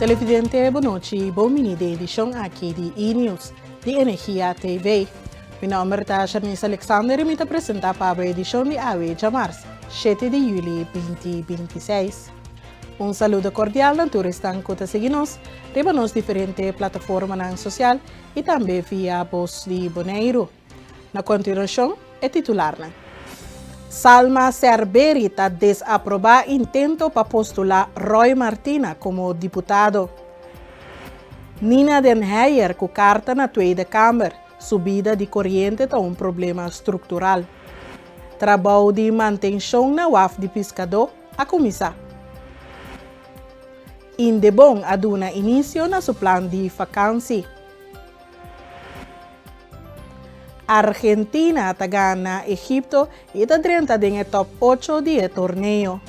Televidente, boa noite e bom mini de edição aqui de E-News, de Energia TV. Meu nome é Charnice Alexander e me apresentar para a edição de AWE de março, 7 de julho de 2026. Um saludo cordial a todos que estão seguindo-nos, nas diferentes plataformas sociais e também via Voz de Bonaire. Na continuação, é titular. Salma Cerberi está desaprovar intento para postular Roy Martina como deputado. Nina Den Heyer com carta na Tweede Kamer. Subida de corrente é um problema estrutural. Trabalho de manutenção na UAF de pescador a começar. Indebon aduna início na seu plano de vacância. Argentina está ganhando Egipto e está dentro em top 8 de torneio.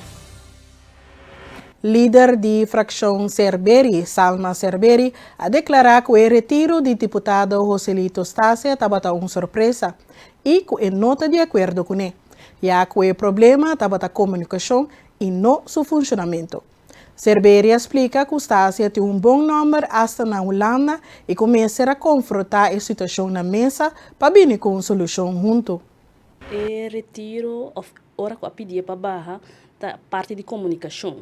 Líder de fração Cerberi, Salma Cerberi, a declarar que o retiro do deputado Joselito Stassi estava uma surpresa e que não está de acordo com ele, já que o problema estava a comunicação e não seu funcionamento. Cerberi explica que o Stassi tem bom número hasta na Holanda e começa a confrontar a situação na mesa para vir com uma solução junto. O retiro, ora que a pedir para barra, tá parte de comunicação.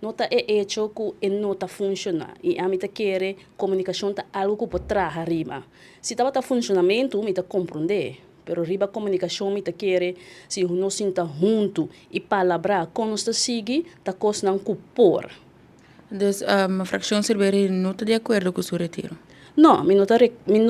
Não está hecho que não está funcionando. E a mim tá querer comunicação tá algo que pode trazer arriba. Se estava funcionamento, me tá compreender. Pero riba comunicação me tá querer se não sinta junto e palavra com nós tá seguir, tá coisa não cupor. Dus a fração Cerberi não está de acordo com o seu retiro? Não, me não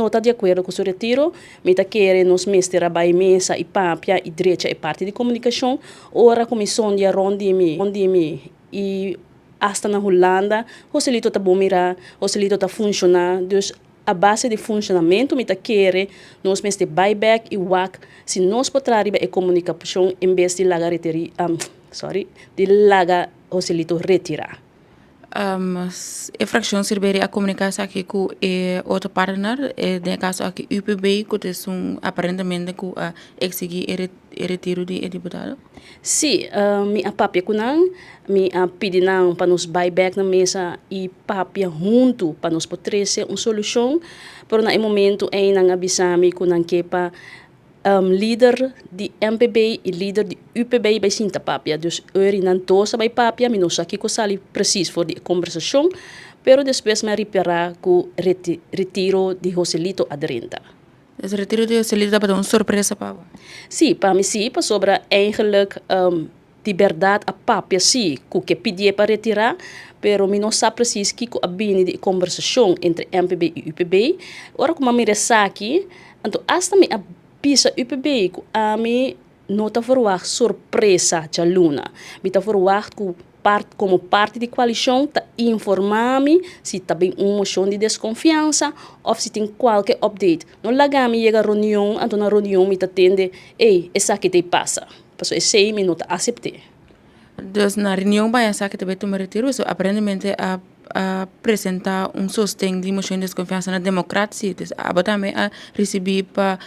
tá de acordo com o seu retiro. Me tá querendo nos mestres trabalhar mesa e papia e direita e parte de comunicação. Ora a comissão de rondimi e hasta na Holanda, Joselito tá bom mirar, Joselito tá funcionar. Dus a base de funcionamento me tá querer nos mestres buyback e WAC se nós podemos a comunicação em vez de lagar Joselito retirar. A fração Cerberi a comunicar aqui com outro partner, no caso aqui UPB, que é aparentemente que exigir o retiro de deputado? Sim, minha papia kunang, minha pedinang para nos buyback na mesa e papia junto para nos poder uma solução, pero na momento ainda abisami kunang kepa líder de MPB e líder de UPB bij Sinta papia. Dus eri nan tosa bij papia, mi não aqui que sali precies voor die conversação, pero depois me reparar que retiro de Joselito adrenta. Dus het retiro de Joselito is een surpresa para Sim, para mim sim, para sobra eigenlijk de verdade a papia sim, que pedir para retirar, pero mi não sabe precies que a bine de conversação entre MPB e UPB. Ora como me resaki, então hasta me pisa UPB que a mim não está verwacht surpresa de aluna. Me está verwacht que como parte de coalição tá informar-me se está bem uma moção de desconfiança ou se tem qualquer update. Não lagami chega a reunião, então na reunião me tá tende, essa aqui te passa. Passou esse me não tá aceitei. Dus na reunião vai essa que também toma retiro, so aparentemente a apresentar sostém de moção de desconfiança na democracia, dus também a receber para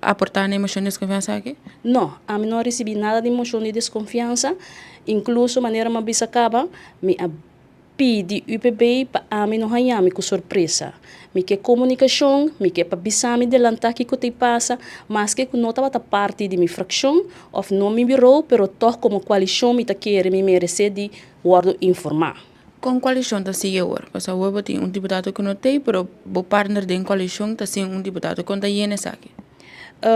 aportar na moção de desconfiança aqui? Não, a mim não recebi nada de moção de desconfiança, incluso maneira uma bisa acaba, me pedi UPB para a mim não ganhar com surpresa. Me que comunicação, me que para bisa me delantar que te passa, mas que não estava parte de minha fração, ou não me virou, pero toch como coalição me tá querer me merecer de guardo informar. Com coalição está sim agora, porque o Webo tem deputado que não tem, pero o partner da coalição está sim deputado que está indo aqui.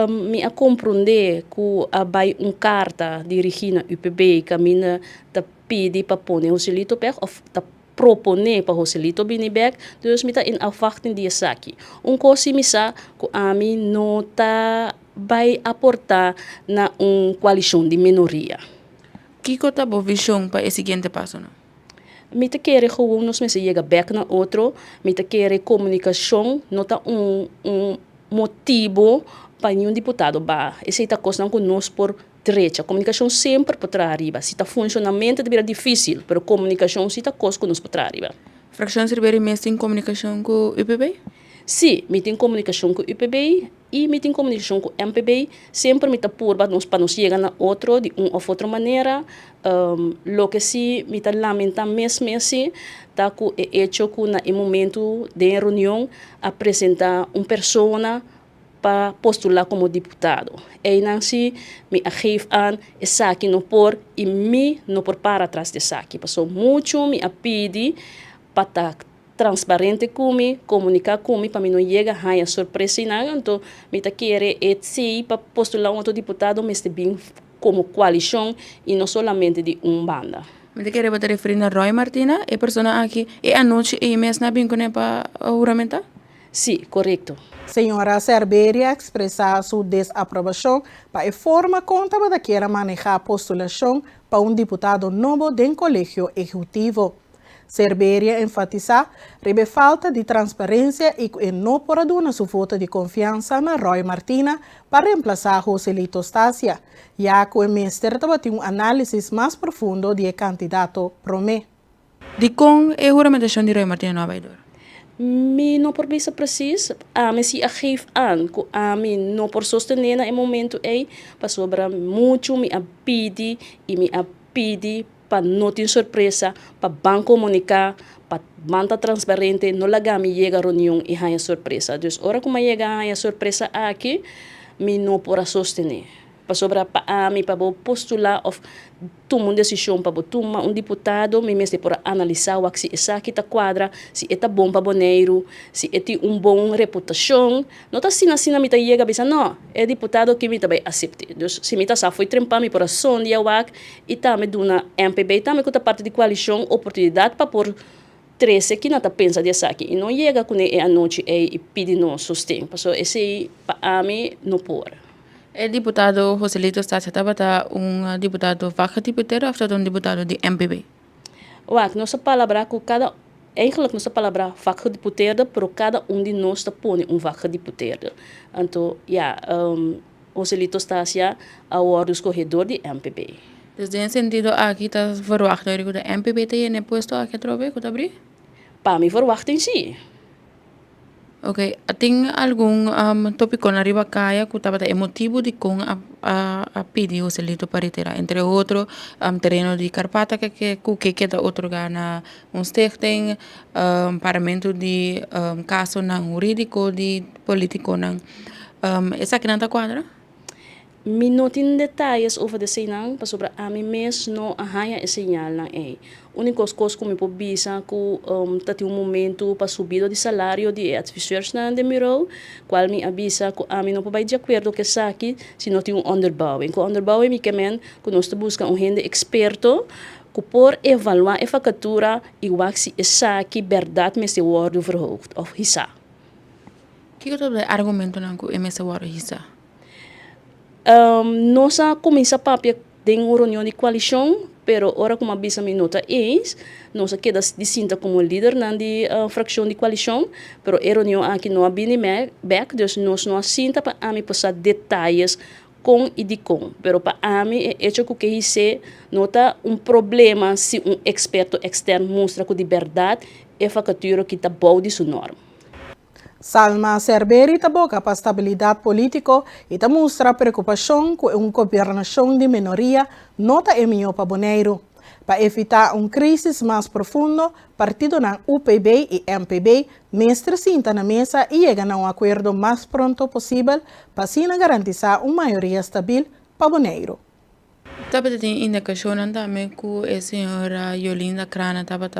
Me a compreender que vai carta de Regina UPB que a mina tá pedi para pôr Joselito back ou tá proponer para Joselito back, dus me tá in afwachting die aqui. Coisa me sa que a mim não tá vai aportar na coalição de minoria. Que tá boa visão para o seguinte passo não? Me te querer gewoon nos mensen chega back na outro, me te querer comunicação, não tá motivo para nenhum deputado ba. Essa é a coisa que nós por direita, comunicação sempre por trás arriba. Se tá funcionamento é difícil, pero comunicação se tá coisa que nós por trás arriba. Fração Cerberi mesmo tem comunicação com o UPB? Sim, me tem comunicação com o UPB. e me tem comunicação com o MPB, sempre me tá por para nos chegar na outro, de uma ou outra maneira. Lo que sim, me tá lamenta mesmo assim, tá com é hecho que na momento de reunião apresentar uma pessoa para postular como deputado. E nansi me geef aan essa aqui no por e me no por para atrás dessa aqui. Passou muito me pedi para estar transparente comigo, comunicar comigo para mim não chegar a surpresa não. Então me tá querer esse para postular um outro deputado, mas também como coalição e não somente de banda. Me querer botar referir a Roy Martina, é pessoa aqui, e a noite e mês na bem com para juramento? Sim, correto. Senhora Cerberia expressa sua desaprovação para a forma como ela quer manejar a postulação para deputado novo do colégio executivo. Cerberia enfatiza a falta de transparência e que não pode dar sua voto de confiança na Roy Martina para reemplazar Joselito Stasia, já que o ministro tem análise mais profundo do candidato promete. De com a juramentação de Roy Martina não vai dar? Me não por bisa preciso, me se geef aan, que me não por sostener no momento aí, para sobrar muito me pedi e me pedi para não ter surpresa, para banco comunicar, para manta transparente, não lagar me chega a reunião e a surpresa. Então, hora que me chega a surpresa aqui, me não por sostener. Para sobrar para mim para postular of tomar uma decisão para tomar deputado, me mesmo para analisar o que se essa aqui tá quadra, se é bom para Bonaire, se é bom reputação, não tá assim na mita chega pensa não, é deputado que me também aceite. Então se me tá só foi trempar me por ação dia wak e tá me duna MPB, tá me com parte de coalição oportunidade para por 13 que não tá pensa dessa aqui e não chega com a noite e pedir no sustento, porque esse para mim não por. O deputado Joselito Stasia estava deputado vaca deputado ou deputado de MPB? Wak, nossa palavra com cada eigenlijk nossa palavra vaca deputado, pero cada de nós põe vaca deputado. Então, Joselito Stasia é o escorredor de MPB. Desde esse sentido, aqui está verwacht dat de MPB tem posto aqui trove, que abrir? Para mim, verwachting sim. Ok, tem algum tópico na riba caia que estava emotivo de com a pedir o Joselito para retirar, entre outros, terreno de Carpata que queda outro lugar na stichting, paramento de caso não jurídico de político não. Essa aqui não está quadra? Me não tem detalhes over de sinal, para sobre a mim mesmo não arranha esse sinal não é. Única coisa que me pode bisa que tem momento para subida de salário de advisores na de miro, qual me avisa que a mim não pode de acordo que aqui se não tem onderbouwing. Com onderbouwing me quemen que nós busca gente experto que por evaluar a facatura e o se essa aqui verdade me se word verhoogd of hisa. Que é o argumento não que me se word hisa? Nossa começa papia de uma reunião de coalição, pero ora como avisa me nota nossa queda distinta como líder na de fração de coalição, pero a reunião aqui não abine back, dus nós não assinta para a mim passar detalhes com e de com, pero para a mim é hecho que isso nota problema se experto externo mostra que de verdade é facatura que está bom de sua norma. Salma Cerberi taboca para a estabilidade política e mostra preocupação com uma governação de minoria nota melhor para Bonaire. Para evitar crise mais profunda, partido na UPB e MPB mestre sinta na mesa e chega a acordo mais pronto possível para assim garantizar uma maioria estável para Bonaire. Também tem indicação também que a senhora Yolinda Crana estava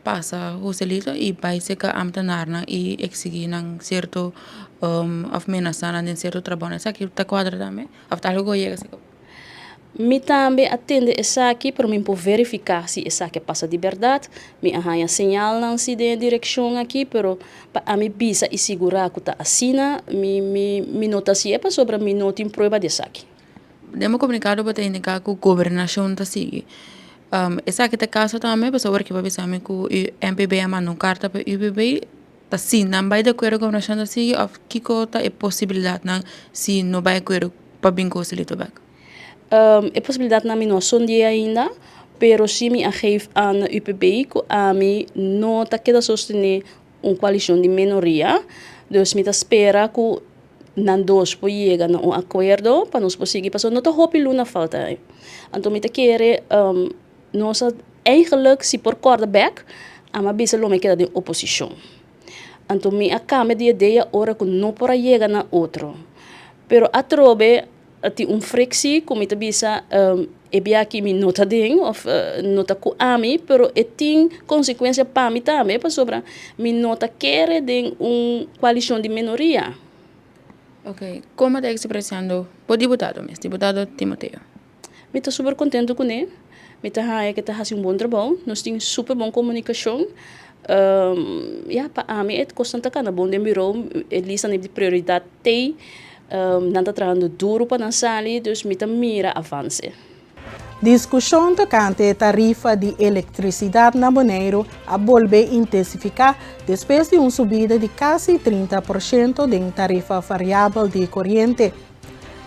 passa o Joselito e vai ser que amtanarna e exigir um certo ameaça em certo trabalho. Isso aqui está quadra também? Ou está algo chega assim? Me também atende essa aqui para mim por verificar se essa aqui passa de verdade. Me arranha sinal não se de direção aqui, pero para me bisa e segurar que está assina, me nota se é para sobre me nota em prova dessa aqui. Demo comunicado para indicar que a governação está seguindo. Essa aqui é caso também, para saber que vai avisar que o MPB manda uma carta para o UPB, está sim, não vai de acordo com a governação está seguindo, ou que é possibilidade não, se não vai de acordo para bem com o Joselito back? É possibilidade na minha não dia ainda, pero se me geef aan o UPB que a mim não está querendo sostener uma coalição de minoria, dus me espera que nandos po llega na un acuerdo para nos conseguir paso no te hopi luna falta. Anto me te kere nos eigenlijk si por quarterback ama bisa lo me queda de oposição. Anto me acame de ideia ora que não para llegar na outro. Pero atrobe ati frictie como te bisa ebia que me nota ding of nota ku ami pero eting consequência para mim também para sobra me nota querer de coalição de minoria. Ok, como está expressando por deputado, deputado Timoteo? Me estou super contente com ele. Me está que está fazendo bom trabalho. Nós temos super boa comunicação. Para mim é constante que na bom de bureau, ele está de prioridade tem. Não está trabalhando duro para não sair, dus me mira avance. Discussão tocante a tarifa de eletricidade na Bonaire a volver intensificar depois de uma subida de quase 30% de tarifa variável de corrente.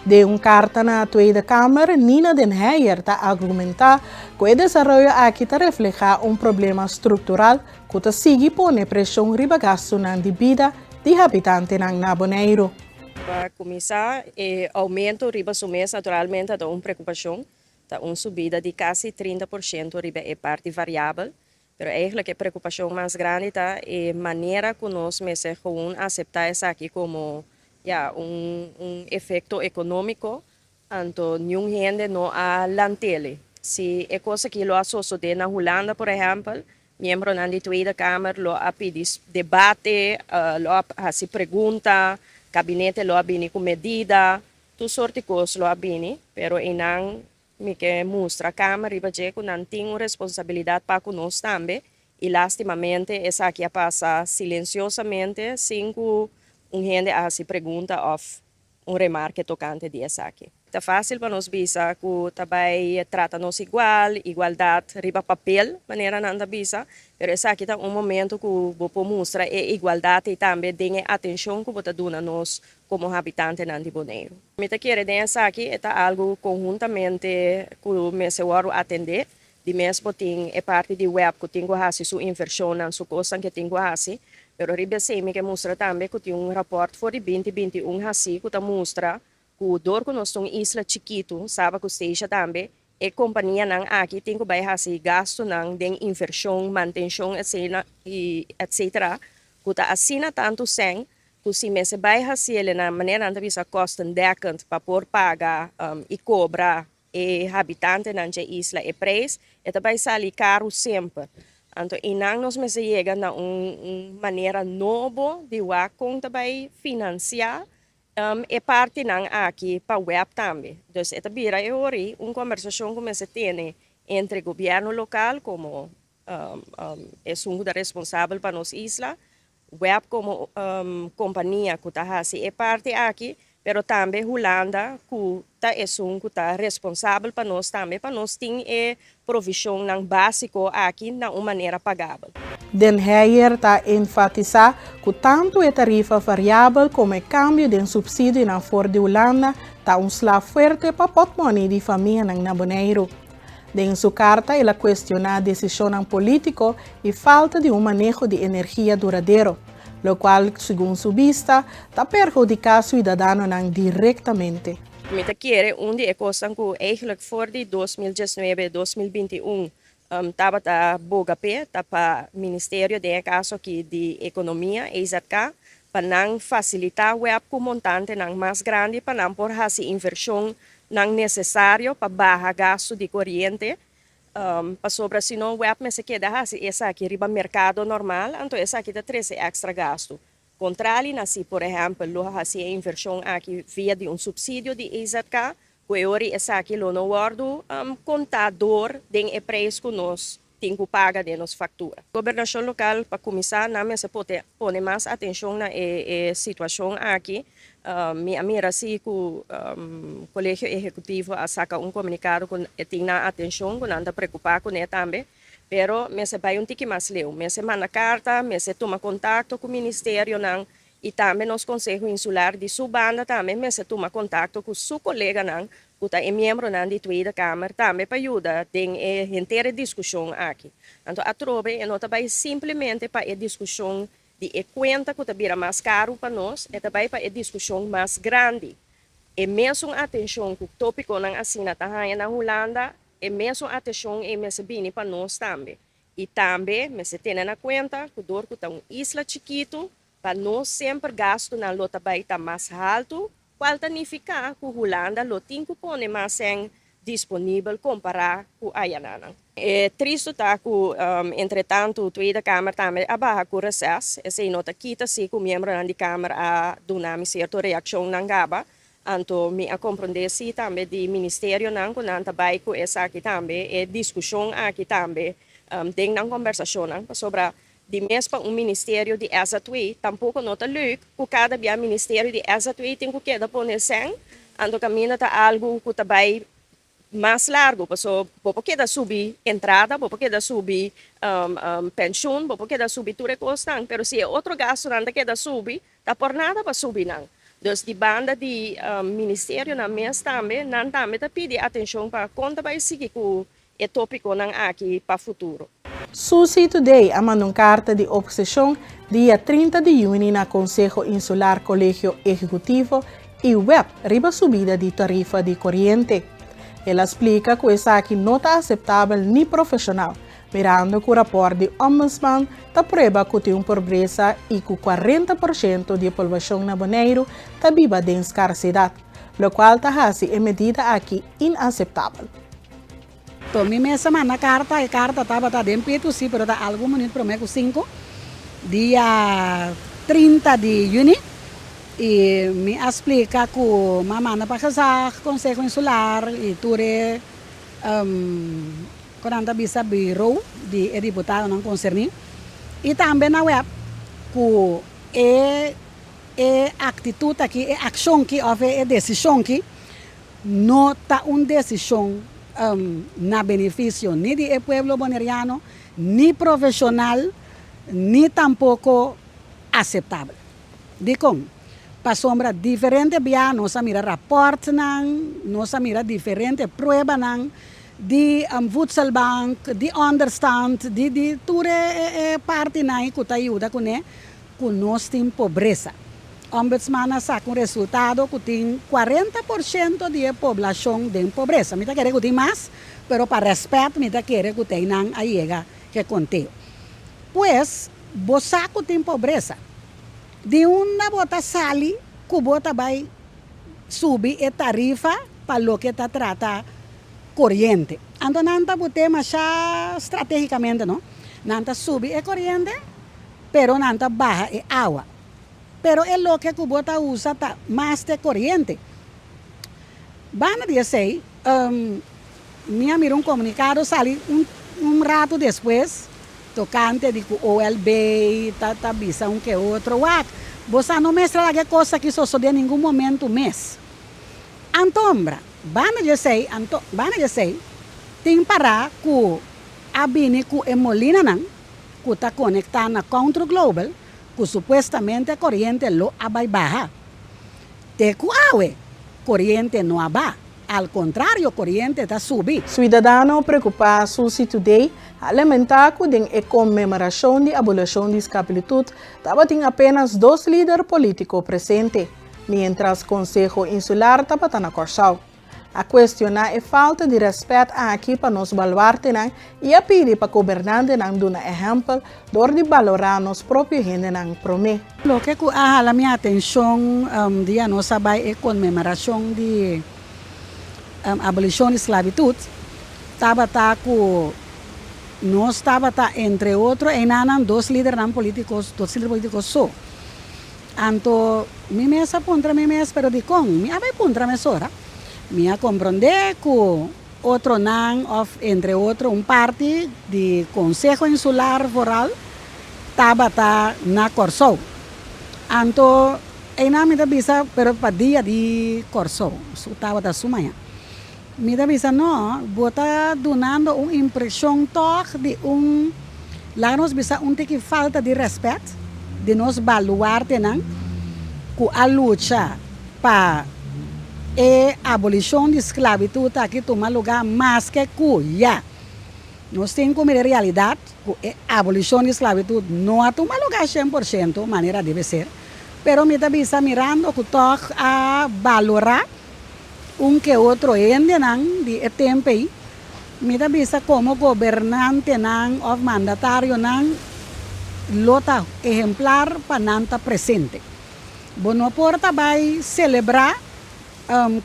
De carta na Tweede Kamer, Nina Den Heijer está argumentar que o desenvolvimento aqui está refleja problema estrutural que está sigue pone pressão riba gasto na vida de habitantes na Bonaire. Para começar, o aumento riba do mês naturalmente é uma preocupação. Está uma subida de quase 30% riba é parte variável. Mas eigenlijk a preocupação mais grande está a maneira que nós mesmos aceitar isso aqui como efeito econômico. Então, nenhum gente não há lantele. Se é coisa que lo sucede na Holanda, por exemplo, membro na Tweede Kamer lo a pedir debate, lo a se pergunta, gabinete lo a bini com medida, tu sorte coisas lo a bini, pero inang me que mostra a Câmara e que não tem responsabilidade para conosco também e lastimamente essa aqui passa silenciosamente sem que gente se pergunta ou remarque tocante dessa aqui. É fácil para nós bisa que também trata-nos igualdade, riba papel, maneira não bisa, mas essa aqui é momento que vou mostrar a igualdade e também tem atenção que você dá nós como habitantes de Bonaire. Me quero dizer essa aqui é algo conjuntamente que me se vai atender, de mesmo tem a parte de web que tem que fazer sua inversão na sua coisa que tem que fazer, mas riba se me que mostra também que tem rapport for 2021 assim que mostra que dor que nós temos isla chiquito, sabe que esteja também, a companhia não aqui tem que vai fazer gasto não de inversão, manutenção, etc. Que está assina tanto sem que se me se vai fazer na maneira de bisa kostendekkend para por pagar e cobrar e habitante na isla e preço, e também sair caro sempre. Então, inang nós me se chega na maneira nova de com também financiar é parte não aqui para web também. Então, esta vira é hoje uma conversação que se tem entre o governo local, como é da responsável para nossa isla, web como companhia que está é parte aqui, pero também Holanda que está responsável para nós também, para nós ter provisão não básico aqui na uma maneira pagável. Den Heijer está enfatizar que tanto a tarifa variável como o câmbio de subsídio na Ford de Holanda está slag forte para o portmoney de família na Bonaire. Em sua carta, ela questiona a decisão política e falta de manejo de energia duradouro, o qual, segundo sua vista, está perjudicando os cidadãos diretamente. Me quero de coisas que eigenlijk voor de 2019-2021 estava a BOGAP, para o Ministério de caso aqui de Economia, EZK, para não facilitar o web com montante não mais grande, para não por fazer inversão não necessário para barra gasto de corrente, para sobre se não o web me se queda essa aqui riba mercado normal, então essa aqui dá 13 extra gasto. Contrário, se por exemplo, lo fazer inversão aqui via de subsídio de EZK, que essa aqui lo não guardo contador de preço que nós temos que pagar de nossa fatura. A governação local, para começar, não se pode pôr mais atenção na situação aqui. Me mira assim que o colégio executivo saca comunicado que tem atenção, que não está preocupado com ele também. Pero me se vai tique mais leu, me se manda carta, me se toma contato com o ministério não, e também nos conselho insular de sua banda também me se toma contato com seu colega não, que é membro não de Tweede Kamer também para ajudar em inteira discussão aqui. Então a trobe é não também simplesmente para a discussão de cuenta que vira mais caro para nós, é também para a discussão mais grande. E mesmo atenção que o tópico não assina na Holanda, e mesmo atenção é mesmo bem para nós também. E também, me se tem na conta, que dor que uma isla chiquito, para nós sempre gasto na lota baita mais alto, qual significa que a Holanda lo tem que pôr mais disponível comparar com a Yanana. É triste tá que, entretanto, a Tweede Kamer também abaixo com recesso, essa nota quita se que o membro da Câmara a dar uma certa reação na gaba, então me a compreender se também do Ministério não que não também com essa aqui também, é discussão aqui também, tem uma conversação sobre de mesmo Ministério de essa Tweede, tampouco nota leuk, que cada Ministério de essa Tweede tem que queda poner sem, então caminha tá algo que também mais largo, porque da subir entrada, porque da subir pensão, porque da subir tudo costan, pero se outro gasto não que da subir, tá por nada para subir não. Dus die banda de ministério na mês também, não também tá pedir atenção para conta vai seguir com o tópico não aqui para futuro. Susi Today mandou carta de oposição dia 30 de junho na Conselho Insular Colégio Executivo e web riba subida de tarifa de corriente. Ela explica que essa aqui não está aceitável nem profissional, mirando que o rapport de Ombudsman está prueba que tem uma pobreza e que 40% da população na Bonaire está viva de escassidade, o qual está assim medida aqui inaceitável. To mi me semana carta estava tá dentro peito sim, pero tá algo bonito para mim 5 dia 30 de junho e me explica que mamãe para casar Conselho Insular e ture quando bisa biro de deputado não concerni e também na web que atitude aqui ação que houve decisão que não tá decisão na benefício nem do pueblo boneriano, nem profissional, nem tampouco aceitável. De como? Para sombra diferente via, nós mira rapport nós mira diferente prueba de voedselbank, de understand, de toda parte que te ajuda com nós tem pobreza. Ombudsman saca resultado que tem 40% da população de pobreza. Me quer que tem mais, mas para respeito, me quer que tem não chega que contei. Pois, você tem pobreza. De uma bota sali, que bota vai subir a tarifa para o que está trata corrente. Então, não está botando estrategicamente, não? Não está subir a corrente, pero não está baixa a água. Pero é lo que Cubota usa tá mais de corriente. Van a dizer, minha mira comunicado sali rato depois, tocante de que o OLB tá bisa que outro. Você não mestra que coisa que só de nenhum momento mês. Antombra, van a dizer, tem para que a bini que Molina que está conectada na Counter Global, que supostamente a corriente lo abai baja. Te cuawe, corriente não aba. Al contrário, corriente está subi. Cidadano preocupado Susi Today lamentar que em comemoração de abolição de esclavitud estava tem apenas 2 líderes políticos presentes, mientras o Conselho Insular estava na Corsal. A questionar a falta de respeito aqui para nos baluarte e a pedir para o governante dar um exemplo de valorar nos próprios gente promete. O que a minha atenção dia nossa vai é comemoração de abolição de esclavitud. Nós estava entre outros em 2 líderes políticos só. Então, me mesa contra me mesa, pero de com, me vai contra me sora. Me compreender que outro entre outros, parte do Conselho Insular Rural estava na Corsou. Então, ainda me avisa, pero para dia de Corsou, estava da Sumanha. Me avisa, não, bota donando uma impressão de lá nós bisa que falta de respeito, de nós baluar que a luta para a abolição de esclavitud aqui toma lugar mais que cuia. Nós temos como realidade que a abolição da esclavitud não a tomar lugar 100%, maneira deve ser, pero me está mirando que toca a valorar que outro ende de tempo aí, me está como governante ou mandatário lota exemplar para nanta presente. Não porta vai celebrar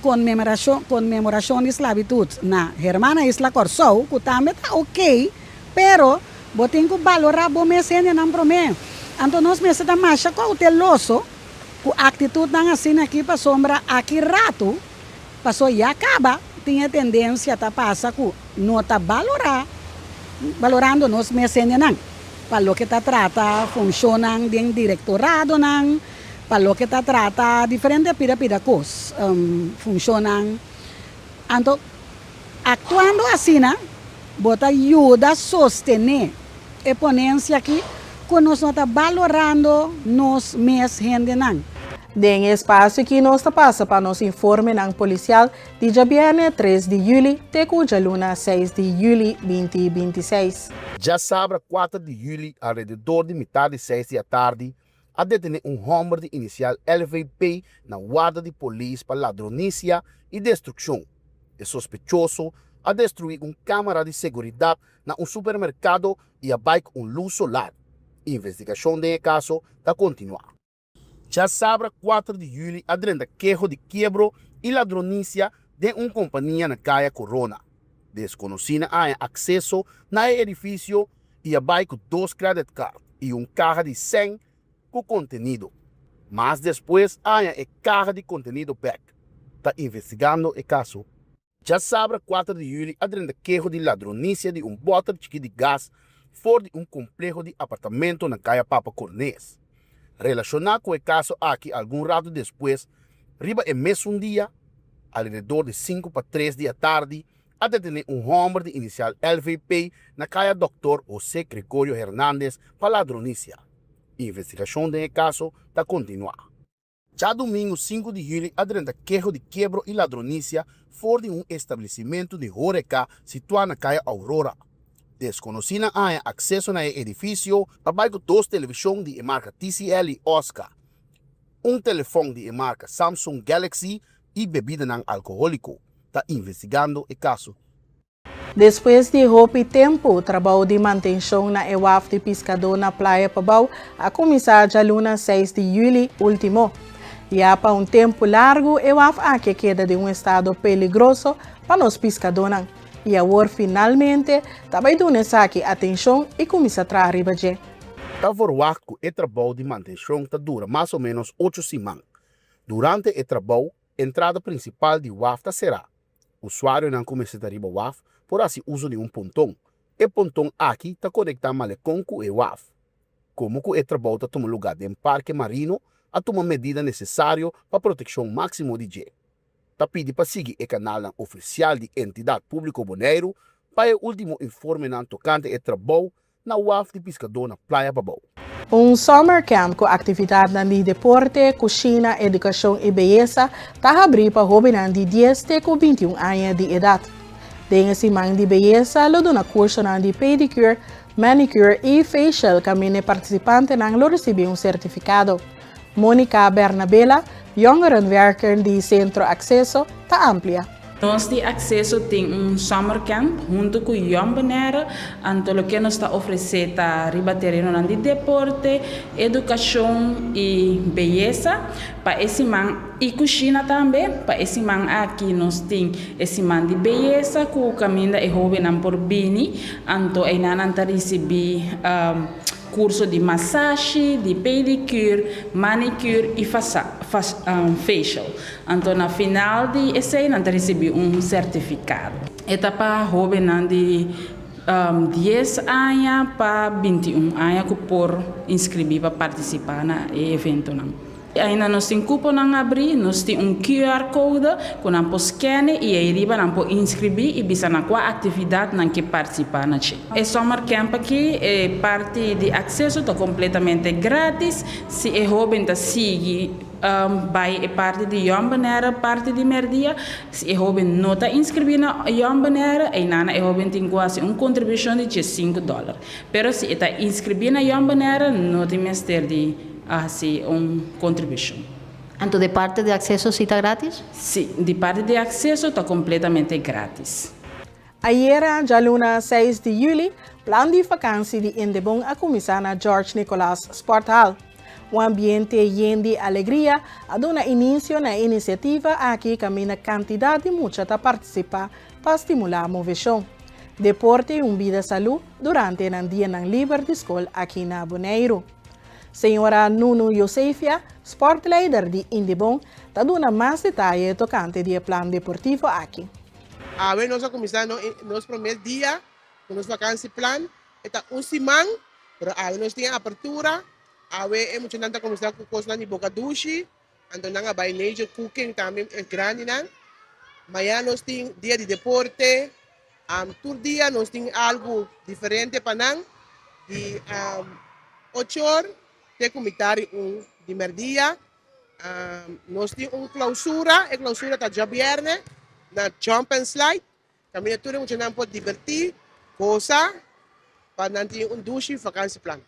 comemoração de esclavitud na Germana Isla Corsou, que também está ok, pero tem que valorar bom mesene não promete. Então nós estamos mais cauteloso com a atitude assim aqui para sombra aqui rato, passou e acaba, tinha tendência a passar que não está valorando nós mesene não. Para o que está trata funcionam de diretorado não, para o que está trata diferentes coisas funcionam. Então, atuando assim, bota ajuda a sostener a ponência aqui, que nós não está valorando nós mesmos gente não. Den espaço que nós passa para nos informe ng policial de Jabiane 3 de julho te cuja luna 6 de julho 2026. Já sábado 4 de julho, ao redor de metade de 6 da tarde, a detener homem de inicial LVP na guarda de polícia para ladronícia e destruição. É sospechoso a destruir câmara de segurança na supermercado e a bike luz solar. Investigação do caso está continuar. Já sábado 4 de julho, a queixa de quebro e ladronícia de companhia na Caia Corona. Desconhecida há acesso no edifício e a bike 2 credit card e carro de 100 com contenido. Mas depois há a carga de contenido back. Está investigando o caso. Já sábado 4 de julho, a queixa de ladronícia de bote de gás fora de complexo de apartamento na Caia Papa Cornês. Relacionado com o caso aqui, algum rato depois, riba é mesmo dia, ao redor de 5 para 3 da tarde, a detener homem de inicial LVP na Caia Dr. José Gregorio Hernández para ladronícia. Investigação do caso está continuar. Já domingo 5 de julho, a queixa de quebro e ladronícia fora de estabelecimento de Horeca situado na Caia Aurora. Desconhecida há acesso no edifício, abaixo 2 televisões de marca TCL e Oscar, telefone de marca Samsung Galaxy e bebida não alcoólico. Está investigando o caso. Depois de roupa e tempo, o trabalho de manutenção na EWAF de pescador na Praia Pabau a começar já luna 6 de julho último. E há para tempo largo, EWAF aqui queda de estado peligroso para os pescadores. E agora, finalmente, também dá atenção e começa a trazer a gente. Está forward que o trabalho de manutenção dura mais ou menos 8 semanas. Durante o trabalho, a entrada principal de WAF será. O usuário não começa a arribar WAF por assim uso de pontão. O pontão aqui está conectado malecão com o WAF. Como que o trabalho está tomando lugar em parque marino, a tomar medida necessária para a proteção máxima de gente. Está pedindo para seguir o canal oficial de entidade pública Bonaire para o último informe tocante ao trabalho na WAF de pescador na Praia Babau. Summer camp com atividade de deporte, cozinha, educação e beleza está abrindo para jovens de 10 até 21 anos de idade. Dentro semana de beleza, lo dona curso de pedicure, manicure e facial, que participante não recebe certificado. Mônica Bernabela, jongerenwerker de Centro Accesso, está amplia. Nós temos acesso a summer camp junto com o Young Bonaire, então o que nós está oferecendo é riba terreno de deporte, educação e beleza para esse man e cozinha também. Para esse man aqui nós temos esse man de beleza que o caminho é jovem por bini, então aí não receber curso de massagem, de pedicure, manicure e facial. Então, na final de esse ano, recebi certificado. Etapa jovem de 10 anos para 21 anos que por inscrever para participar no evento. Ainda nós temos cupom a abrir, nós temos QR Code que nós podemos scanear e aí nós podemos inscrever e bisa na qual atividade nós que participar. O Summer Camp aqui é parte de acesso, está completamente grátis. Se é jovem, está sigue bij parte de jambenere, parte de merdia. Se eu hobby nota inscrever na jambenere, e nana eu hobby tem quase contribuição de $5. Pero se eta inscrever na jambenere, não tem mais ter de contribuição. Tanto de parte de acceso sí está gratis? Sim, de parte de acesso está completamente grátis. Ayer, ya lunes 6 de julho, plan de vakantie de Indebon a comisana George Nicolas Sporthal. Um ambiente lleno de alegria a dar início na iniciativa aqui camina quantidade de mucha a participar para estimular a movição. Deporte e vida saúde durante o dia livre de escola aqui na Bonaire. Senhora Nuno Josefia, sportleider de Indebon, está dando mais detalhes tocante do plano deportivo aqui. A ver, nossa comissão, nos primeiro dia, nos vacancy plan, está semana, pero a ver, nós temos abertura, a ver, muito nada comissão com coisa de Bocadushi, então nanga by nature cooking também é grande, né? Amanhã nós temos dia de deporte, todo dia nós temos algo diferente para nós, de 8 horas, tem comitário de merdia, nós temos clausura, a clausura está já viernes, na jump and slide, kami natuloy mo siya po divertir, cosa, para nanti dushi vakansi plan.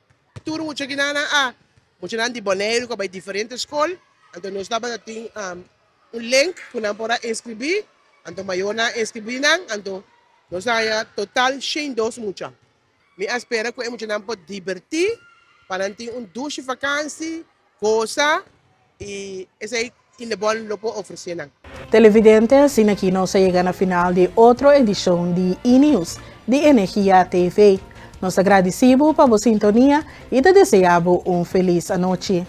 Turo mo siya ginana mo siya nanti Bonaire ka by different school, anto nos dapat nating link kung nampora inscribir, anto mayona inscribinan, anto nos saya total 100 mo siya. Mi espera ko mo siya po divertir, para nanti dushi vakansi, cosa, e esa Indebon lo po oferecer. Televidentes, sin aquí no se llega a final de otra edición de E-News de Energía TV. Nos agradecemos por su sintonía y te deseamos una feliz noche.